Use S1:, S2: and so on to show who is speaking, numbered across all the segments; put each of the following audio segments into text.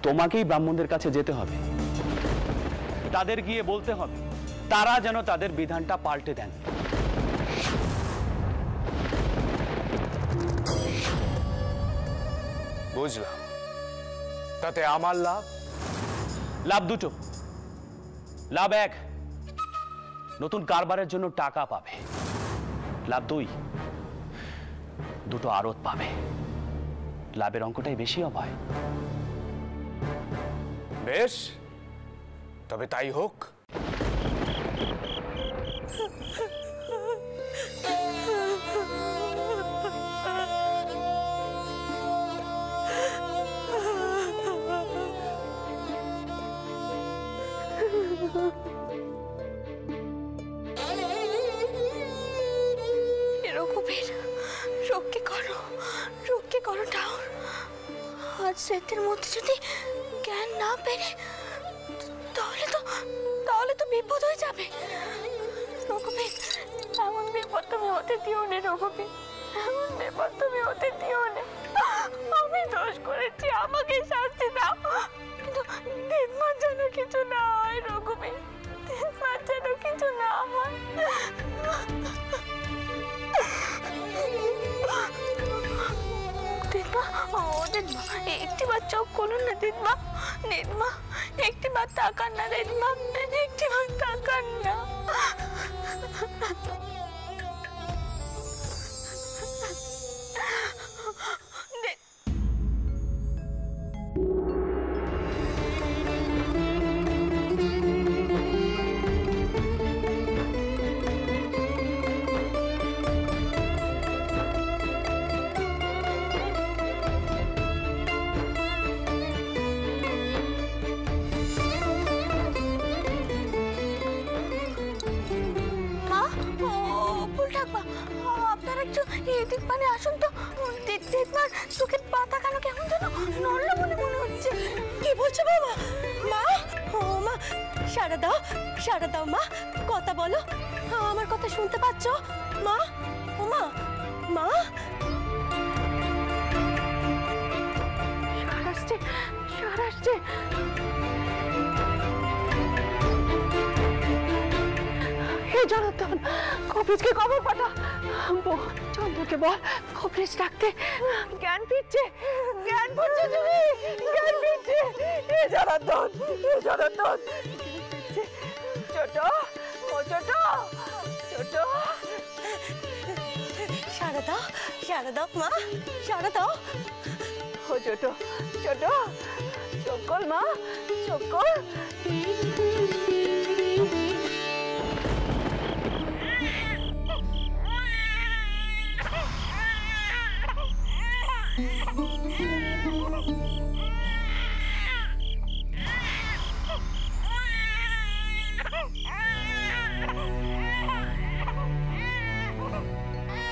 S1: তোমাকেই ব্রাহ্মণদের কাছে যেতে হবে, তাদের গিয়ে বলতে হবে তারা যেন তাদের বিধানটা পাল্টে দেন।
S2: বুঝলাম, তাতে আমার লাভ?
S1: লাভ দুটো। লাভ এক, নতুন কারবারের জন্য টাকা পাবে। লাভ দুই, দুটো আড়ত পাবে। লাভের অঙ্কটাই বেশি হয়।
S2: বেশ, তবে তাই হোক।
S3: রক্ষে করো ঠাকুর। আজ রাতের মধ্যে যদি জ্ঞান না পেরে তাহলে তো বিপদ হয়ে যাবে। রঘুবীর, এমন বিপদ তুমি হতে দিও না রঘুবীর, এমন বিপদ তুমি হতে দিও না। আমি দোষ করেছি, আমাকে শাস্তি দাও, কিন্তু দিনমার যেন কিছু না হয় রঘুবীর, দিনমার যেন কিছু না হয়। একটি বার চোখ করুন না দিদমা, দিদমা একটি বার তাকান না দিদমা, একটি বার তাকান না। এদিক মানে আসুন তো, দিদমার চোখের পাতা কেন কেমন যেন নড়লো বলে মনে হচ্ছে। কি বলছো বাবা? মা, ও মা, সাড়া দাও মা, কথা বলো, আমার কথা শুনতে পাচ্ছ মা? ও মা, মা, সার আসছে। হে জনার্দন, কবিজকে খবর পাঠা, চন্দ্রকে বল কবিজ ডাকতে। জ্ঞান ফিরছে তুমি, জ্ঞান ফিরছে। হে জনার্দন, ছোট, ও ছোট, সাড়া দাও মা, সাড়া দাও। ও ছোট, চক্কর মা, চক্কর।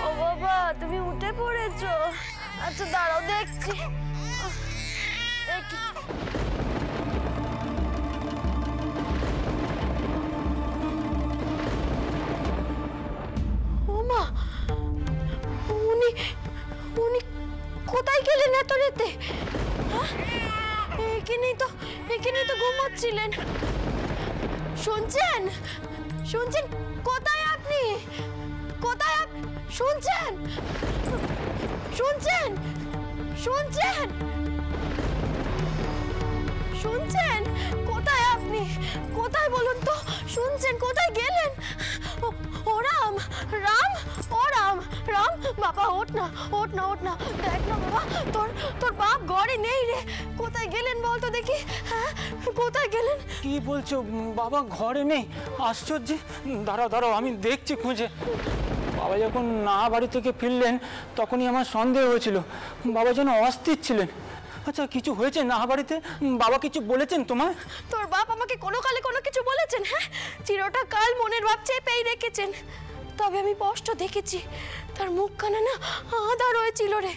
S3: ও বাবা, তুমি উঠে পড়েছো? আচ্ছা দাঁড়াও, দেখছি। ও মা, উনি কোথায় গেলেন এত রাতে? এখানেই তো ঘুমাচ্ছিলেন। শুনছেন? কোথায় আপনি? শুনছেন? কোথায় আপনি? কোথায় বলুন তো? শুনছেন? কোথায় গেলেন? ও রাম, বাবা ওঠ না, দেখ না বাবা, তোর বাপ ঘরে নেই রে। কোথায় গেলেন বলতো দেখি? হ্যাঁ, কোথায় গেলেন?
S4: কি বলছো? বাবা ঘরে নেই? আশ্চর্য, দাঁড়াও আমি দেখছি খুঁজে। বাবা যখন না বাড়ি থেকে ফিরলেন তখনই আমার সন্দেহ হয়েছিল, বাবা যেন অস্থির ছিলেন। আচ্ছা, কিছু হয়েছে না বাড়িতে? বাবা কিছু বলেছেন তোমায়?
S3: তোর বাপ আমাকে কোনো কালে কোনো কিছু বলেছেন? হ্যাঁ, চিরটা কাল মনের ভাব চেপেই রেখেছেন। তবে আমি স্পষ্ট দেখেছি তার মুখখানা না আধার হয়েছিল রে।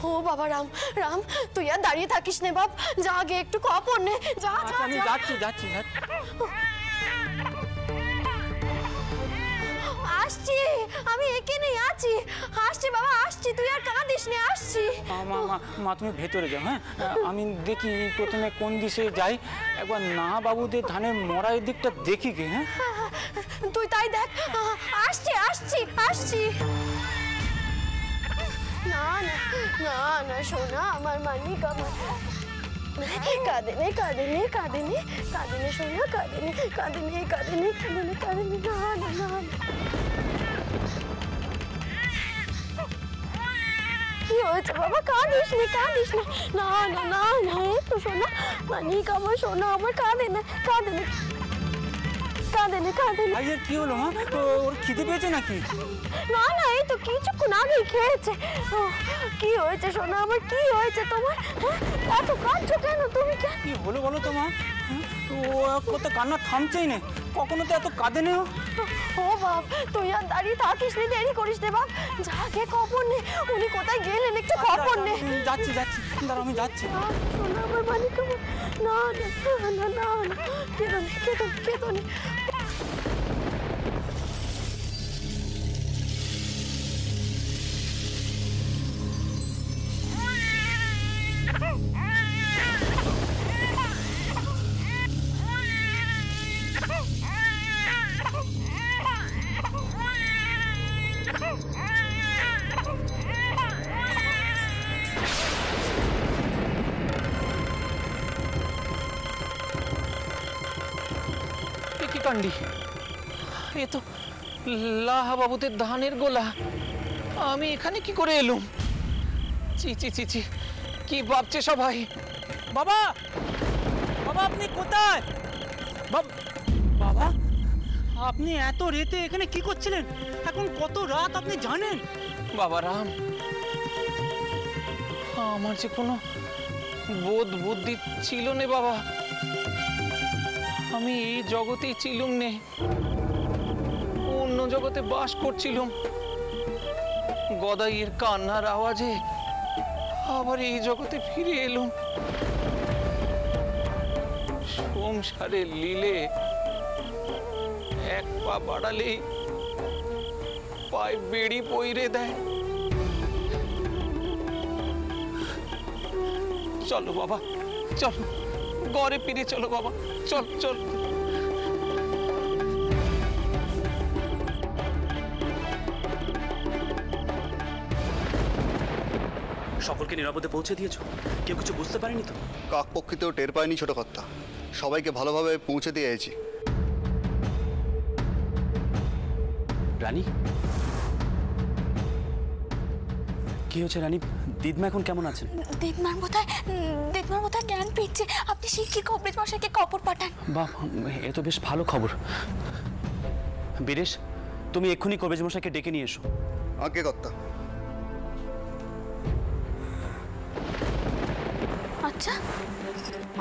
S3: ও বাবা রাম, তুই আর দাঁড়িয়ে থাকিস নে বাপ, যা আগে একটু কাপড় নে, যা।
S4: আমি যাচ্ছি।
S3: আসছি, আমি এখানেই আছি। আসছি বাবা, আসছি, তুই আর কাঁদিস না, আসছি।
S4: মা মা মা তুমি ভেতরে যাও, হ্যাঁ? আমি দেখি প্রথমে কোন দিকে যাই, একবার না বাবুদের ধানের মরার দিকটা দেখি কি। হ্যাঁ
S3: তুই তাই দেখ। আসছি আসছি আসছি। না না না না সোনা, আমার মানিক আমার কাঁদেনি কাঁদেনি কাঁদেনি কাঁদেনি সোনা, কাঁদেনি কাঁদেনি কাঁদেনি কাঁদেনি কাঁদেনি। না না না কি হয়েছে বাবা? কাঁদিস নি কাঁদিস নি। না না না না একটু সোনা, মানিক আমার সোনা আমার কাঁদেনি কাঁদেনি কাঁদেনি কাঁদেনি।
S4: ভাইয়ের কি হলো মা? ওর খিদে পেয়েছে নাকি?
S3: না না, এই তো কিছুক্ষণ আগেই খেয়েছে। কি হয়েছে সোনা আমার, কি হয়েছে তোমার? এত কাঁদছো কেন তুমি?
S4: কি হলো বলো তো মা? ও কত কান্না থামছেই না, কখনো তো এত কাঁদে নেই।
S3: ও বাপ, তুই আর দাঁড়িয়ে থাকিস নি, দেরি করিস নে বাপ, যা গে খবর নে, উনি কোথায় গেলেন একটু খবর নে।
S4: যাচ্ছি যাচ্ছি, দাঁড়া আমি যাচ্ছি।
S3: সোনা আমার মানিক আমার, না না না না না, কেঁদো নে কেঁদো নে কেঁদো নে।
S5: কি কাণ্ডি, এ তো লাহা বাবুদের ধানের গোলা। আমি এখানে কি করে এলুম? চি চি চি চি, কি ভাবছে সবাই?
S4: বাবা, বাবা আপনি কোথায়? বাবা আপনি এত রাতে এখানে কি করছিলেন? এখন কত রাত আপনি জানেন?
S5: বাবা রাম, আমার যে কোনো বোধ বুদ্ধি ছিল নে বাবা। আমি এই জগতেই ছিলুম নে, অন্য জগতে বাস করছিলাম। গদাইয়ের কান্নার আওয়াজে আবার এই জগতে ফিরে এলুম। সংসারের লীলে এক পা বাড়ালেই পায়ে বেড়ি পইরে দেয়। চলো বাবা, চলো ঘরে ফিরে চলো বাবা, চল চল।
S1: সকলকে নিরাপদে পৌঁছে দিয়েছো? কেউ কিছু বুঝতে পারেনি তো?
S6: কাকপক্ষিতেও টের পায়নি ছোট কর্তা, সবাইকে ভালোভাবে পৌঁছে দিয়ে এসেছি।
S1: রানী কি হয়েছে রানী? দিদমা এখন কেমন আছেন?
S3: দিদমার বোধহয় জ্ঞান ফিরছে। আপনি শিগগির কবরেজ মশাইকে খবর পাঠান।
S1: বাহ, এ তো বেশ ভালো খবর। বীরেশ, তুমি এক্ষুনি কবরেজ মশাইকে ডেকে নিয়ে এসো।
S6: আগে কর্তা।
S3: আচ্ছা,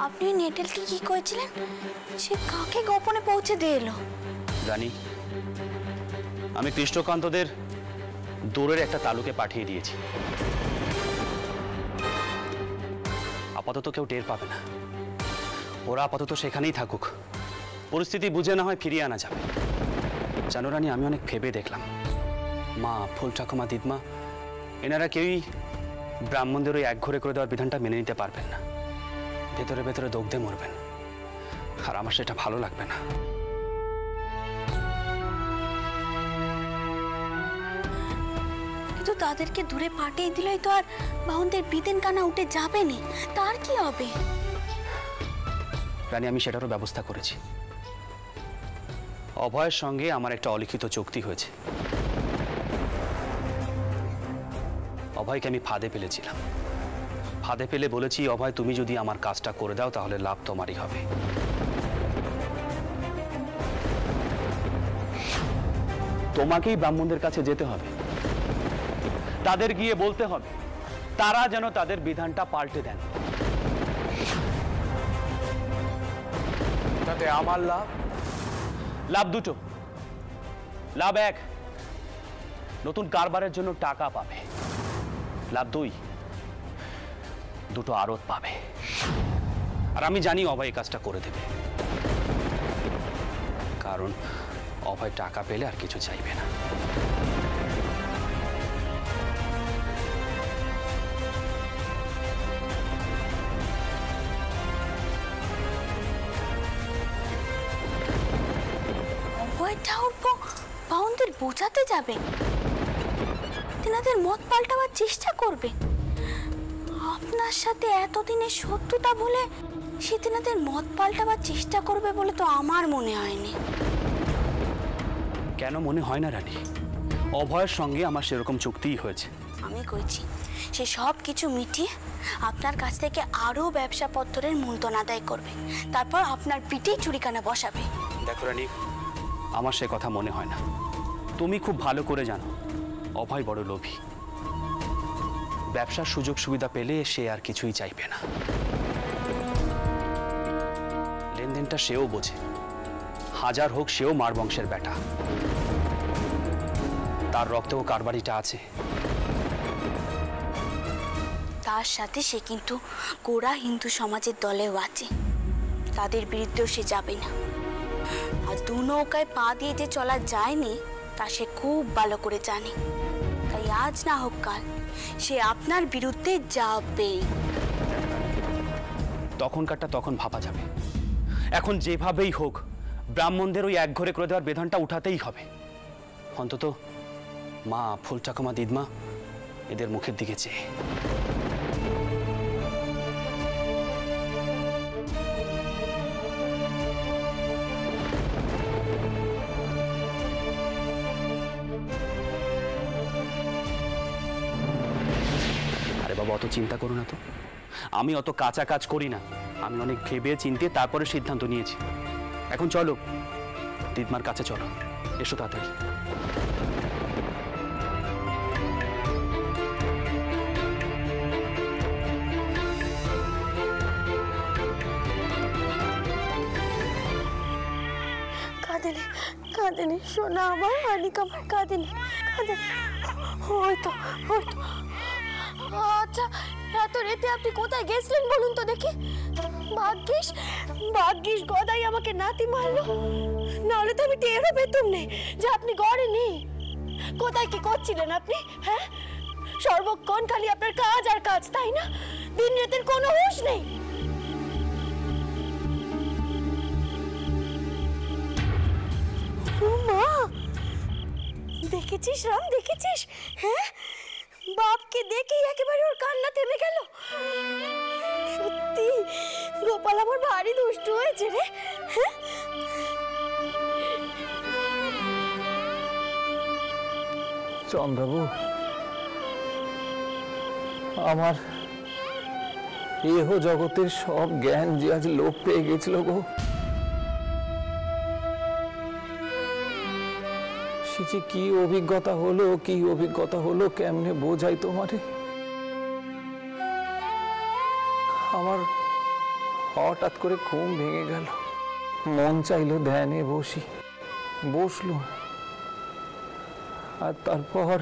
S3: আপনি নেটেলকে কি করেছিলেন? সে কাকে গোপনে পৌঁছে দিয়ে এলো?
S1: রানী, আমি কৃষ্ণকান্তদের দূরের একটা তালুকে পাঠিয়ে দিয়েছি। আপাতত কেউ টের পাবে না, ওরা আপাতত সেখানেই থাকুক। পরিস্থিতি বুঝে না হয় ফিরিয়ে আনা যাবে। জানো রানী, আমি অনেক ভেবে দেখলাম, মা, ফুল ঠাকুমা, দিদমা এনারা কেউই ব্রাহ্মণদের ওই এক ঘরে করে দেওয়ার বিধানটা মেনে নিতে পারবেন না। ভেতরে ভেতরে দগ্ধে মরবেন, আর আমার সেটা ভালো লাগবে না।
S3: কিন্তু তাদেরকে দূরে পাঠিয়ে দিলেই তো আর বাউনদের বিদেন কানা উঠে যাবে না, তার কি হবে?
S1: রানী, আমি সেটারও ব্যবস্থা করেছি। অভয়ের সঙ্গে আমার একটা অলিখিত চুক্তি হয়েছে। অভয়কে আমি ফাঁদে ফেলেছিলাম। ফাঁদে ফেলে বলেছি, অভয় তুমি যদি আমার কাজটা করে দাও তাহলে লাভ তোমারই হবে। তোমাকেই ব্রাহ্মণদের কাছে যেতে হবে, তাদের গিয়ে বলতে হবে তারা যেন তাদের বিধানটা পাল্টে দেন।
S2: তাতে আমার লাভ?
S1: লাভ দুটো। লাভ এক, নতুন কারবারের জন্য টাকা পাবে। লাভ দুই, দুটো আড়ত পাবে। আর আমি জানি অভয় এই কাজটা করে দেবে, কারণ অভয় টাকা পেলে আর কিছু চাইবে না।
S3: অভয় ঠাকুর বাউনদের বোঝাতে যাবে, তেনাদের মত পাল্টাবার চেষ্টা করবে। আপনার সাথে এতদিনের শত্রুতা বলে সে তেনাদের মত পাল্টাবার চেষ্টা করবে বলে তো আমার মনে হয়নি।
S1: কেন মনে হয় না রানী? অভয়ের সঙ্গে আমার সেরকম চুক্তিই হয়েছে।
S3: আমি কইছি সে সব কিছু মিটিয়ে আপনার কাছ থেকে আরও ব্যবসাপত্রের মূলধন আদায় করবে, তারপর আপনার পিঠেই চুরিখানা বসাবে।
S1: দেখো রানী, আমার সে কথা মনে হয় না। তুমি খুব ভালো করে জানো অভয় বড় লোভী। ব্যবসার সুযোগ সুবিধা পেলে সে আর কিছুই চাইবে না। লেনদেনটা সেও বোঝে, হাজার হোক সেও মার বংশের বেটা, তার রক্তেও কারবারিটা আছে।
S3: তার সাথে সে কিন্তু গোড়া হিন্দু সমাজের দলেও আছে, তাদের বিরুদ্ধেও সে যাবে না। আর দু নৌকায় পা দিয়ে যে চলা যায়নি তা সে খুব ভালো করে জানে। তাই আজ না হোক কাল সে আপনার বিরুদ্ধে যাবে।
S1: তখনকারটা তখন ভাবা যাবে। এখন যেভাবেই হোক ব্রাহ্মণদের ওই একঘরে করে দেওয়ার বিধানটা উঠাতেই হবে। অন্তত মা, ফুল ঠাকুমা, দিদমা এদের মুখের দিকে চেয়ে। আরে বাবা, অত চিন্তা করো না তো। আমি অত কাঁচা কাজ করি না। আমি অনেক ভেবে চিন্তে তারপরে সিদ্ধান্ত নিয়েছি। এখন চলো, দিদমার কাছে চলো, এসো তাড়াতাড়ি।
S3: কাঁদেনি কাঁদেনি সোনা আমার, মানিক আমার, কাঁদেনি কাঁদেনি। ওই তো ওই তো। আচ্ছা, এত রেতে আপনি কোথায় গেছিলেন বলুন তো দেখি? ভাগ্যিস ভাগ্যিস গদাই আমাকে নাতি মারলো, নাহলে তো আমি টেরও পেতাম নেই যে আপনি ঘরে নেই। কোথায় কি করছিলেন আপনি? হ্যাঁ, সর্বক্ষণ খালি আপনার কাজ আর কাজ, তাই না? দিন রাতের কোনো হুঁশ নেই। মা, দেখেছিস রাম, দেখেছিস? হ্যাঁ, বাপকে দেখেই একেবারে ওর কান্না থেমে গেল। সত্যি গোপাল আমার ভারী দুষ্টু হয়েছে রে। হ্যাঁ,
S5: চন্দ্রবাবু, আমার এহ জগতের সব জ্ঞান যে আজ লোপ পেয়ে গেছিল গো। সে যে কি অভিজ্ঞতা হলো, কি অভিজ্ঞতা হলো, কেমনে বোঝাই তোমারে। আমার হঠাৎ করে ঘুম ভেঙে গেল, মন চাইলো ধ্যানে বসি, বসলো। আর তারপর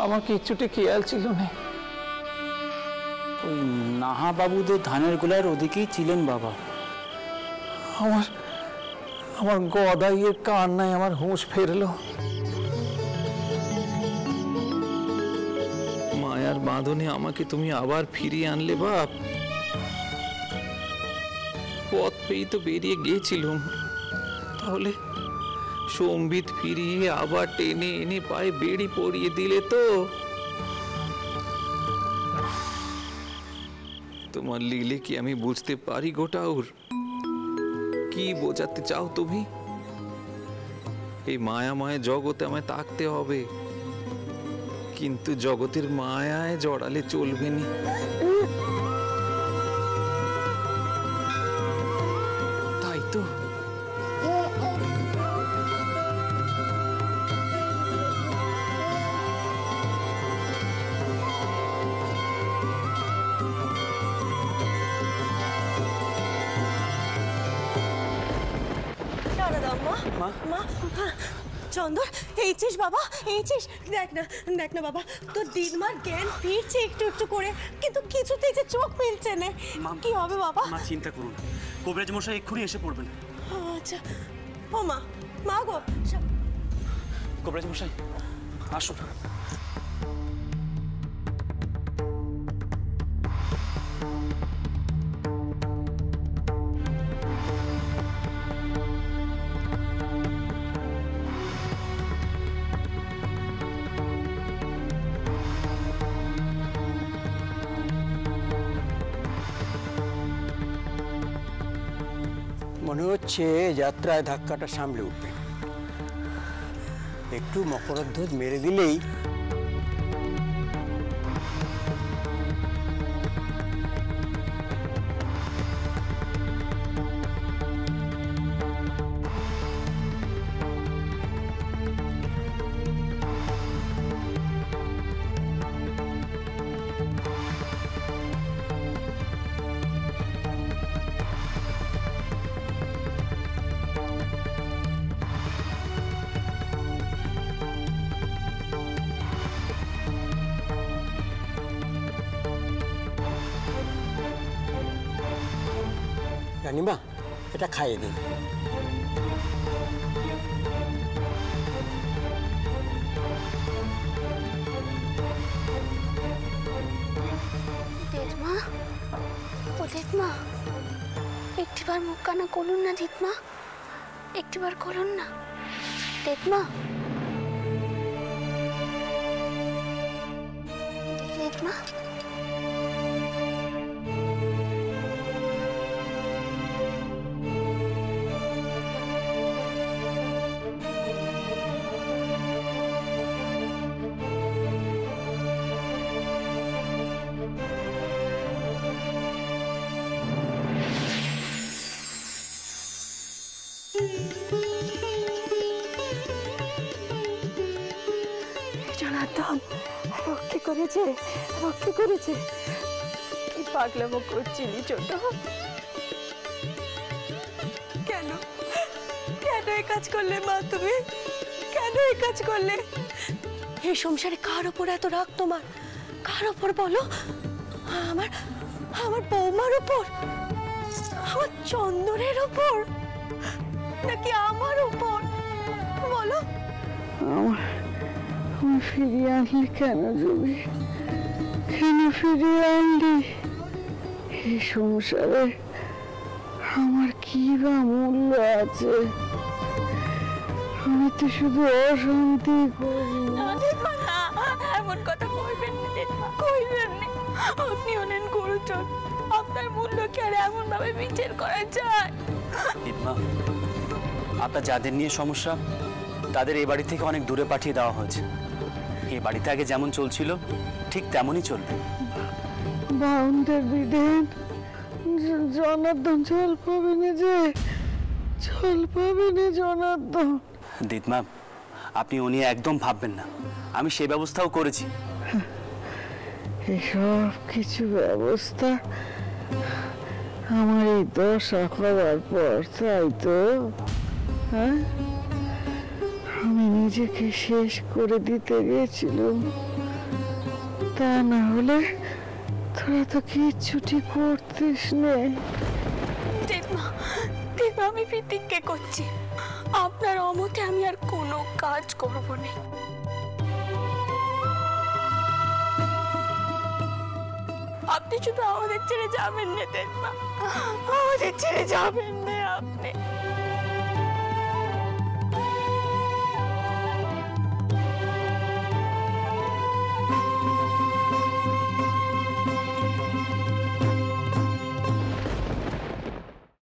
S5: আমার কিচ্ছুটি খেয়াল ছিল না।
S4: ওই নাহা বাবুদের ধানের গোলার ওদিকেই ছিলেন বাবা।
S5: আমার আমার গদাইয়ের কান্নায় আমার হুঁশ ফেরলো। মায়ার বাঁধনে আমাকে তুমি আবার ফিরিয়ে আনলে বাপ। পথ পেয়েই তো বেরিয়ে গিয়েছিলুম, তাহলে সম্বিত ফিরিয়ে আবার টেনে এনে পায়ে বেড়ি পরিয়ে দিলে তো। তোমার লীলে কি আমি বুঝতে পারি গোটাউর? কি বোঝাতে চাও তুমি? এই মায়াময় জগতে আমায় থাকতে হবে, কিন্তু জগতের মায়ায় জড়ালে চলবে না। তাই তো
S7: চন্দর, এইছিস বাবা? এইছিস? দেখ না বাবা, তোর দিদিমার জ্ঞান ফিরছে একটু একটু করে, কিন্তু কিছুতেই যে চোখ মিলছে না। কি হবে বাবা?
S1: মা চিন্তা করুন, কবিরাজ মশাই এক্ষুনি এসে পড়বেন।
S7: আচ্ছা, ও মা গো,
S1: কবিরাজ মশাই আসুন।
S8: মনে হচ্ছে যাত্রায় ধাক্কাটা সামলে উঠবে। একটু মকরধ্বজ মেরে দিলেই রানিমা, এটা খাইয়ে দিন।
S3: দিদমা, ও দিদমা, একটিবার মুখ কানা করুন না দিদমা, একটিবার করুন না দিদমা। দিদমা,
S7: জনার্দন রক্ষে করেছে, রক্ষে করেছে। কি পাগলামো করছিলি ছোট? কেন কেন এই কাজ করলে মা? তুমি কেন এই কাজ করলে? এই সংসারে কার ওপর এত রাগ তোমার? কার ওপর বলো? আমার বৌমার ওপর, আমার চন্দনের ওপর, নাকি আমার ওপর? বলো।
S9: আমি ফিরিয়ে আনলি কেন জুবি? কেন ফিরিয়ে আনলি? এই সংসারে আমার কি বা মূল্য আছে? আমি তো শুধু অশান্তি করি।
S3: এমন কথা কইবেন না দিদমা, কইবেন না। আপনি হলেন গুরুজন, আপনার মূল্যকে আর এমন ভাবে বিচার করা যায়?
S1: দিদমা, আপনার যাদের নিয়ে সমস্যা তাদের এই বাড়ি থেকে অনেক দূরে পাঠিয়ে দেওয়া হয়েছে। এই বাড়িতে আগে যেমন চলছিল ঠিক তেমনই চলবে।
S9: বাউন্ডের বিদেন জনার্দন জল পাবে না, যে জল পাবে না জনার্দন।
S1: দিদমা, আপনি ও নিয়ে একদম ভাববেন না, আমি সেই ব্যবস্থাও করেছি।
S9: এসব কিছু ব্যবস্থা আমার এই দশা হওয়ার পর, তাই তো? হ্যাঁ, আমি নিজেকে শেষ করে দিতে গেছিলাম, তা না হলে তোরা তো কিচ্ছুটি করতিস নে।
S3: দেখমা দেখমা, আমি প্রতিজ্ঞা করছি আপনার অমতে আমি আর কোনো কাজ করব না। আপনি শুধু আমাদের ছেড়ে যাবেন না দেখমা, আমাদের ছেড়ে যাবেন না আপনি।